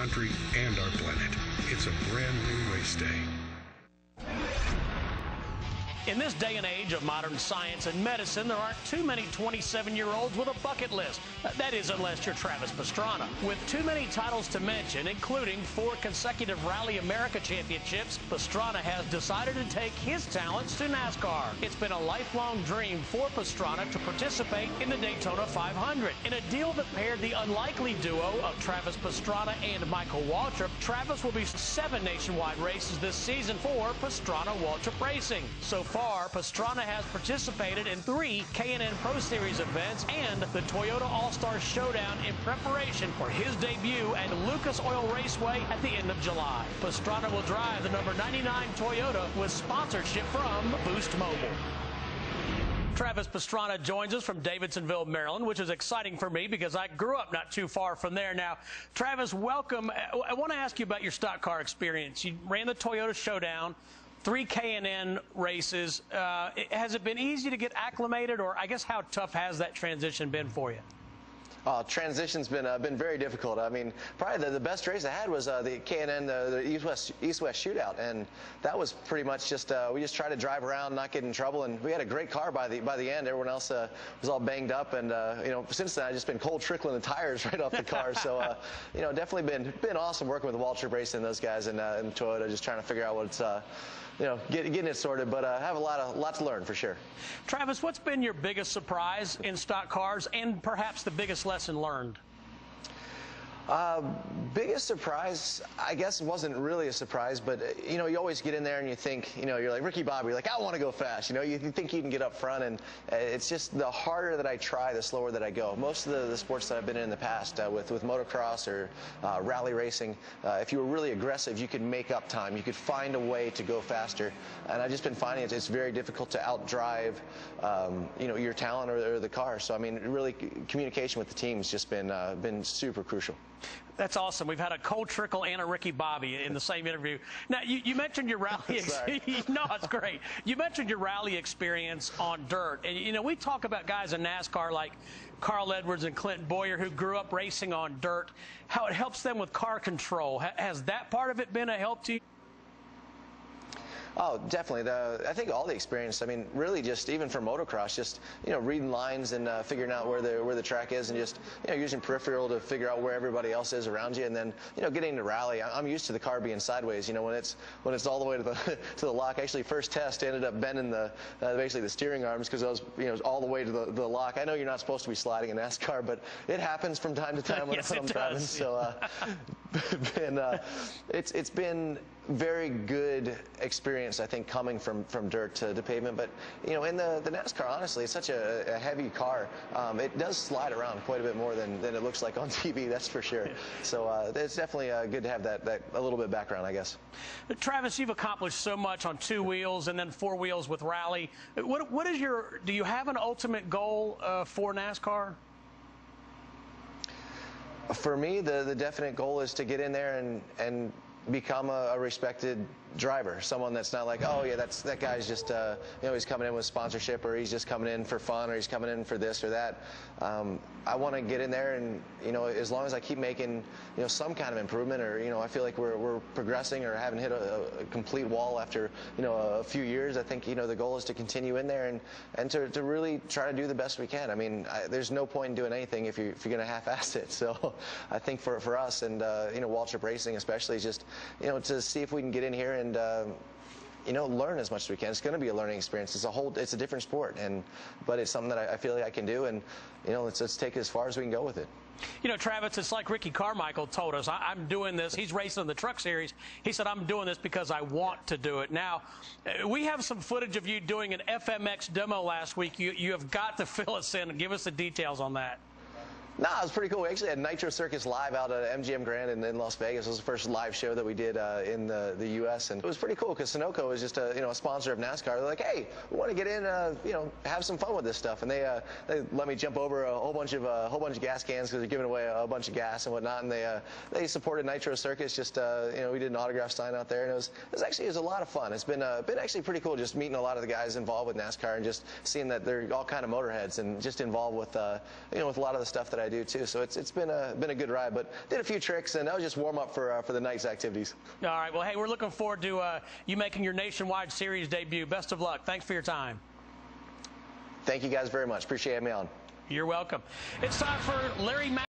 country and our planet. It's a brand new race day. In this day and age of modern science and medicine, there aren't too many 27-year-olds with a bucket list. That is, unless you're Travis Pastrana. With too many titles to mention, including 4 consecutive Rally America championships, Pastrana has decided to take his talents to NASCAR. It's been a lifelong dream for Pastrana to participate in the Daytona 500. In a deal that paired the unlikely duo of Travis Pastrana and Michael Waltrip, Travis will be 7 nationwide races this season for Pastrana Waltrip Racing. So far, Pastrana has participated in 3 K&N Pro Series events and the Toyota All-Star Showdown in preparation for his debut at Lucas Oil Raceway at the end of July. Pastrana will drive the number 99 Toyota with sponsorship from Boost Mobile. Travis Pastrana joins us from Davidsonville, Maryland, which is exciting for me because I grew up not too far from there. Now, Travis, welcome. I want to ask you about your stock car experience. You ran the Toyota Showdown, 3 K&N races. Has it been easy to get acclimated, or I guess how tough has that transition been for you? Transition's been very difficult. I mean, probably the best race I had was the K&N, the East-West Shootout, and that was pretty much just we just tried to drive around, not get in trouble, and we had a great car by the end. Everyone else was all banged up, and you know, since then I've just been cold trickling the tires right off the car. So you know, definitely been awesome working with Waltrip Racing and those guys and Toyota, just trying to figure out what it's you know, getting it sorted, but I have a lot to learn for sure. Travis, what's been your biggest surprise in stock cars and perhaps the biggest lesson learned? Biggest surprise, I guess, wasn't really a surprise, but you know, you always get in there and you think, you know, you're like Ricky Bobby, you're like, I want to go fast. You know, you think you can get up front, and it's just the harder that I try, the slower that I go. Most of the sports that I've been in the past, with motocross or rally racing, if you were really aggressive, you could make up time. You could find a way to go faster, and I've just been finding it's very difficult to outdrive, you know, your talent or the car. So I mean, really, communication with the team has just been super crucial. That's awesome. We've had a cold trickle and a Ricky Bobby in the same interview. Now, you mentioned your rally No, it's great. You mentioned your rally experience on dirt. And, you know, we talk about guys in NASCAR like Carl Edwards and Clint Boyer who grew up racing on dirt, how it helps them with car control. Has that part of it been a help to you? Oh, definitely. I think all the experience, I mean, really just even for motocross, just, you know, reading lines and figuring out where the track is, and just, you know, using peripheral to figure out where everybody else is around you, and then, you know, getting to rally. I'm used to the car being sideways, you know, when it's all the way to the to the lock. Actually, first test ended up bending basically the steering arms because I was, you know, all the way to the lock. I know you're not supposed to be sliding in NASCAR, but it happens from time to time when yes, I'm driving. So it's been very good experience, I think, coming from dirt to pavement. But you know, in the NASCAR, honestly, it's such a heavy car. It does slide around quite a bit more than it looks like on TV, that's for sure. So it's definitely good to have that a little bit of background, I guess. Travis, you've accomplished so much on 2 wheels and then 4 wheels with rally. What is do you have an ultimate goal for NASCAR? For me, the definite goal is to get in there and become a respected driver, someone that's not like, oh yeah, that guy's just you know, he's coming in with sponsorship, or he's just coming in for fun, or he's coming in for this or that. I want to get in there, and you know, as long as I keep making, you know, some kind of improvement, or you know, I feel like we're progressing or haven't hit a complete wall after, you know, a few years. I think, you know, the goal is to continue in there and to really try to do the best we can. I mean, there's no point in doing anything if you're going to half-ass it. So I think for us and you know, Waltrip Racing especially, is just, you know, to see if we can get in here and you know, learn as much as we can. It's going to be a learning experience. It's a different sport, but it's something that I feel like I can do, and you know, let's take it as far as we can go with it. You know, Travis, it's like Ricky Carmichael told us, I'm doing this. He's racing in the truck series. He said, I'm doing this because I want to do it. Now, we have some footage of you doing an FMX demo last week. You have got to fill us in and give us the details on that. No, it was pretty cool. We actually had Nitro Circus live out at MGM Grand in Las Vegas. It was the first live show that we did in the U.S. and it was pretty cool because Sunoco is just a sponsor of NASCAR. They're like, hey, we want to get in, you know, have some fun with this stuff, and they let me jump over a whole bunch of gas cans because they're giving away a bunch of gas and whatnot, and they supported Nitro Circus. Just you know, we did an autograph sign out there, and it was a lot of fun. It's been actually pretty cool just meeting a lot of the guys involved with NASCAR and just seeing that they're all kind of motorheads and just involved with you know, with a lot of the stuff that I I do too. So it's been a good ride, but did a few tricks, and that was just warm up for the night's activities. All right. Well, hey, we're looking forward to you making your nationwide series debut. Best of luck. Thanks for your time. Thank you guys very much. Appreciate having me on. You're welcome. It's time for Larry